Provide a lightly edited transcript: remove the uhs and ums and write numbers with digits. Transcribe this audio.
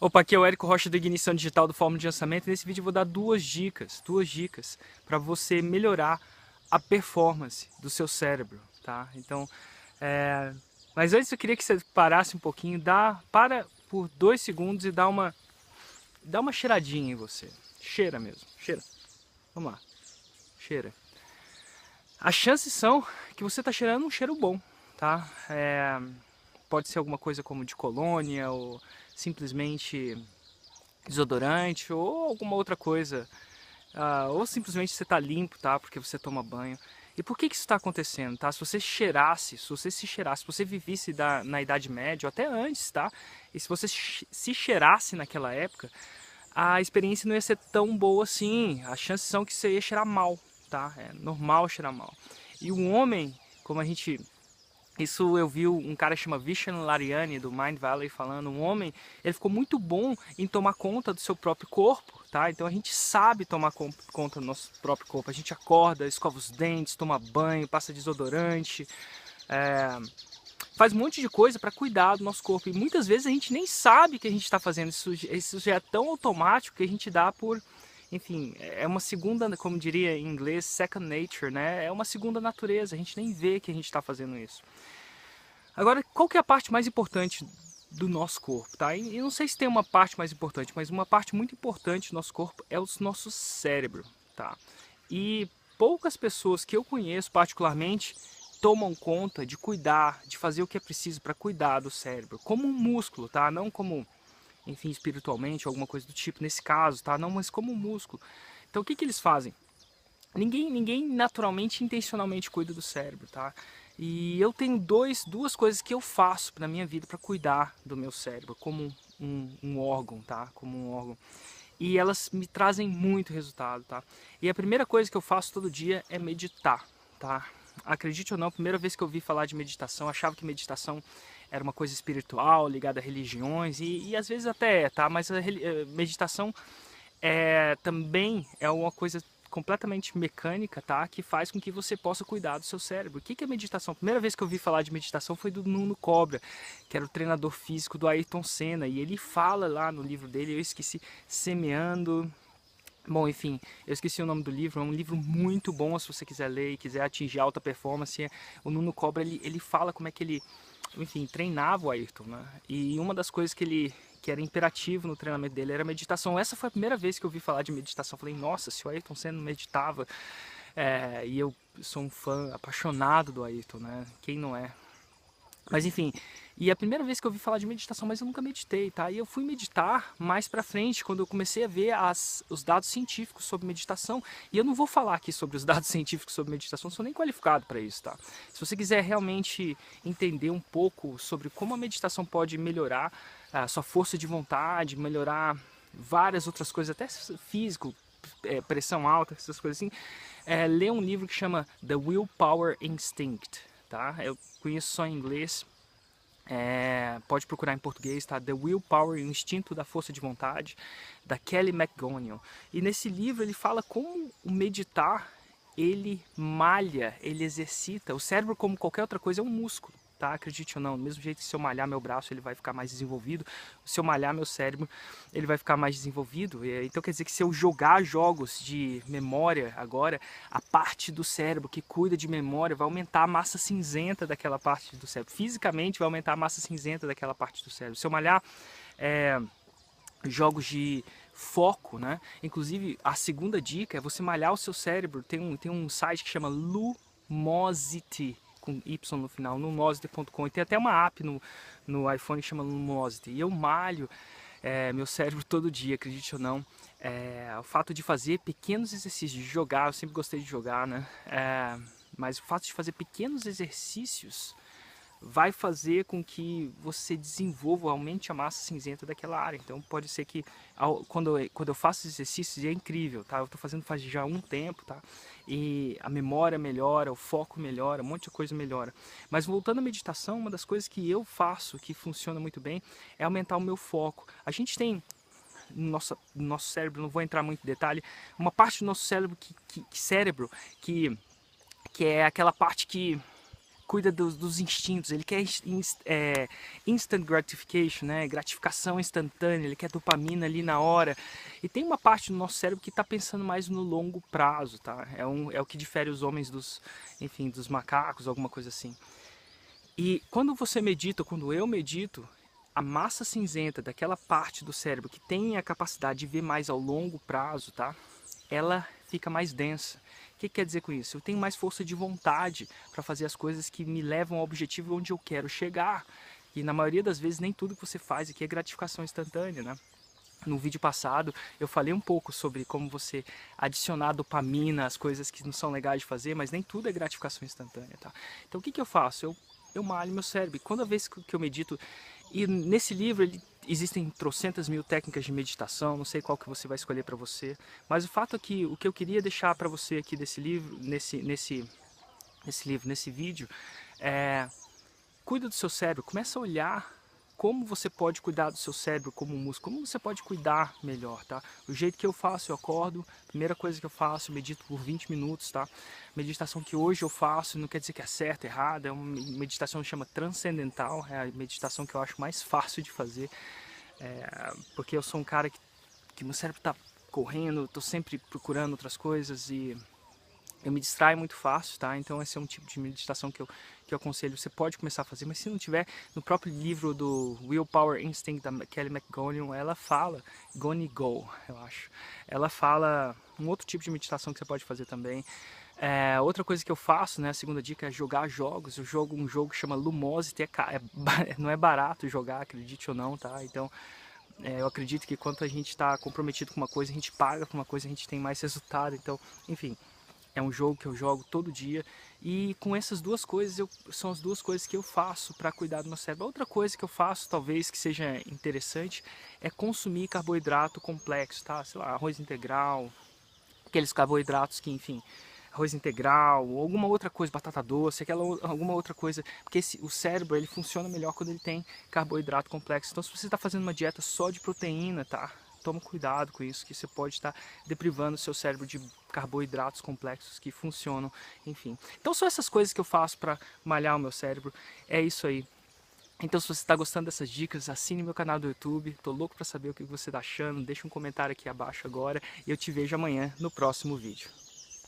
Opa, aqui é o Érico Rocha do Ignição Digital do Fórmula de Lançamento. Nesse vídeo eu vou dar duas dicas para você melhorar a performance do seu cérebro, tá? Então, mas antes eu queria que você parasse um pouquinho, para por 2 segundos e dá uma cheiradinha em você. Cheira mesmo, cheira. Vamos lá, cheira. As chances são que você está cheirando um cheiro bom, tá? Pode ser alguma coisa como de colônia ou simplesmente desodorante ou alguma outra coisa, ou simplesmente você está limpo, tá? Porque você toma banho. E por que isso está acontecendo, tá? Se você se você vivesse na Idade Média ou até antes, tá? E se você se cheirasse naquela época, a experiência não ia ser tão boa assim. As chances são que você ia cheirar mal, tá? É normal cheirar mal. E o homem, como a gente... Isso eu vi um cara que chama Vishen Lakhiani do Mind Valley falando, um homem, ele ficou muito bom em tomar conta do seu próprio corpo, tá? Então a gente sabe tomar conta do nosso próprio corpo, a gente acorda, escova os dentes, toma banho, passa desodorante, faz um monte de coisa para cuidar do nosso corpo e muitas vezes a gente nem sabe que a gente está fazendo isso já é tão automático que a gente dá por... Enfim, é uma segunda, como diria em inglês, second nature, né? É uma segunda natureza, a gente nem vê que a gente está fazendo isso. Agora, qual que é a parte mais importante do nosso corpo, tá? E eu não sei se tem uma parte mais importante, mas uma parte muito importante do nosso corpo é o nosso cérebro, tá? E poucas pessoas que eu conheço particularmente tomam conta de cuidar, de fazer o que é preciso para cuidar do cérebro, como um músculo, tá? Não como, enfim, espiritualmente, alguma coisa do tipo, nesse caso, tá? Não, mas como um músculo. Então, o que eles fazem? Ninguém naturalmente, intencionalmente cuida do cérebro, tá? E eu tenho duas coisas que eu faço na minha vida para cuidar do meu cérebro, como um órgão, tá? Como um órgão. E elas me trazem muito resultado, tá? E a primeira coisa que eu faço todo dia é meditar, tá? Acredite ou não, a primeira vez que eu ouvi falar de meditação, eu achava que meditação era uma coisa espiritual, ligada a religiões, e às vezes até é, tá? Mas a meditação também é uma coisa completamente mecânica, tá? Que faz com que você possa cuidar do seu cérebro. O que é meditação? A primeira vez que eu ouvi falar de meditação foi do Nuno Cobra, que era o treinador físico do Ayrton Senna, e ele fala lá no livro dele, eu esqueci, Semeando... Bom, enfim, eu esqueci o nome do livro, é um livro muito bom se você quiser ler e quiser atingir alta performance. O Nuno Cobra, ele fala como é que ele, enfim, treinava o Ayrton, né? E uma das coisas que era imperativo no treinamento dele era meditação. Essa foi a primeira vez que eu ouvi falar de meditação. Eu falei, nossa, se o Ayrton Senna meditava, e eu sou um fã apaixonado do Ayrton, né? Quem não é? Mas enfim, e a primeira vez que eu ouvi falar de meditação, mas eu nunca meditei, tá? E eu fui meditar mais pra frente, quando eu comecei a ver os dados científicos sobre meditação. E eu não vou falar aqui sobre os dados científicos sobre meditação, não sou nem qualificado para isso, tá? Se você quiser realmente entender um pouco sobre como a meditação pode melhorar a sua força de vontade, melhorar várias outras coisas, até físico, pressão alta, essas coisas assim, lê um livro que chama The Willpower Instinct, tá? Eu conheço só em inglês, pode procurar em português, tá? The Willpower, o Instinto da Força de Vontade, da Kelly McGonigal. E nesse livro ele fala como o meditar, ele malha, ele exercita. O cérebro, como qualquer outra coisa, é um músculo, tá? Acredite ou não, do mesmo jeito que se eu malhar meu braço, ele vai ficar mais desenvolvido. Se eu malhar meu cérebro, ele vai ficar mais desenvolvido. Então quer dizer que se eu jogar jogos de memória agora, a parte do cérebro que cuida de memória vai aumentar a massa cinzenta daquela parte do cérebro. Fisicamente vai aumentar a massa cinzenta daquela parte do cérebro. Se eu malhar jogos de foco, né? Inclusive, a segunda dica é você malhar o seu cérebro. Tem um site que chama Lumosity, com Y no final, lumosity.com. E tem até uma app no iPhone que chama Lumosity. E eu malho meu cérebro todo dia, acredite ou não. O fato de fazer pequenos exercícios, de jogar, eu sempre gostei de jogar, né? Mas o fato de fazer pequenos exercícios vai fazer com que você desenvolva, aumente a massa cinzenta daquela área. Então pode ser que quando eu faço exercícios é incrível, tá? Eu estou fazendo faz já um tempo, tá? E a memória melhora, o foco melhora, um monte de coisa melhora. Mas voltando à meditação, uma das coisas que eu faço que funciona muito bem é aumentar o meu foco. A gente tem no nosso cérebro, não vou entrar muito em detalhe, uma parte do nosso cérebro que é aquela parte que cuida dos instintos, ele quer instant gratification, né? Gratificação instantânea, ele quer dopamina ali na hora. E tem uma parte do nosso cérebro que está pensando mais no longo prazo, tá? É o que difere os homens dos macacos, alguma coisa assim. E quando você medita, quando eu medito, a massa cinzenta daquela parte do cérebro que tem a capacidade de ver mais ao longo prazo, tá? Ela fica mais densa. O que quer dizer com isso? Eu tenho mais força de vontade para fazer as coisas que me levam ao objetivo onde eu quero chegar. E na maioria das vezes nem tudo que você faz aqui é gratificação instantânea, né? No vídeo passado eu falei um pouco sobre como você adicionar dopamina às coisas que não são legais de fazer, mas nem tudo é gratificação instantânea, tá? Então o que eu faço? Eu malho meu cérebro. Quando a vez que eu medito, e nesse livro existem trocentas mil técnicas de meditação, não sei qual que você vai escolher para você, mas o fato é que o que eu queria deixar para você aqui desse livro, nesse vídeo, é: cuida do seu cérebro, começa a olhar como você pode cuidar do seu cérebro como um músculo, como você pode cuidar melhor, tá? O jeito que eu faço, eu acordo, primeira coisa que eu faço, eu medito por 20 minutos, tá? Meditação que hoje eu faço, não quer dizer que é certa, errada, é uma meditação que chama transcendental, é a meditação que eu acho mais fácil de fazer, porque eu sou um cara que meu cérebro tá correndo, tô sempre procurando outras coisas e eu me distraio muito fácil, tá? Então esse é um tipo de meditação que eu aconselho. Você pode começar a fazer, mas se não tiver, no próprio livro do Willpower Instinct da Kelly McGonigal, ela fala, Gonigal, eu acho, ela fala um outro tipo de meditação que você pode fazer também. Outra coisa que eu faço, né, a segunda dica é jogar jogos. Eu jogo um jogo que chama Lumosity, não é barato jogar, acredite ou não, tá? Então eu acredito que quando a gente está comprometido com uma coisa, a gente paga por uma coisa, a gente tem mais resultado. Então, enfim, é um jogo que eu jogo todo dia e com essas duas coisas são as duas coisas que eu faço para cuidar do meu cérebro. Outra coisa que eu faço, talvez que seja interessante, é consumir carboidrato complexo, tá? Sei lá, arroz integral, aqueles carboidratos que, enfim, arroz integral, ou alguma outra coisa, batata doce, alguma outra coisa, porque o cérebro ele funciona melhor quando ele tem carboidrato complexo. Então se você está fazendo uma dieta só de proteína, tá? Toma cuidado com isso, que você pode estar deprivando o seu cérebro de carboidratos complexos que funcionam, enfim. Então são essas coisas que eu faço para malhar o meu cérebro, é isso aí. Então se você está gostando dessas dicas, assine meu canal do YouTube, tô louco para saber o que você está achando, deixa um comentário aqui abaixo agora e eu te vejo amanhã no próximo vídeo.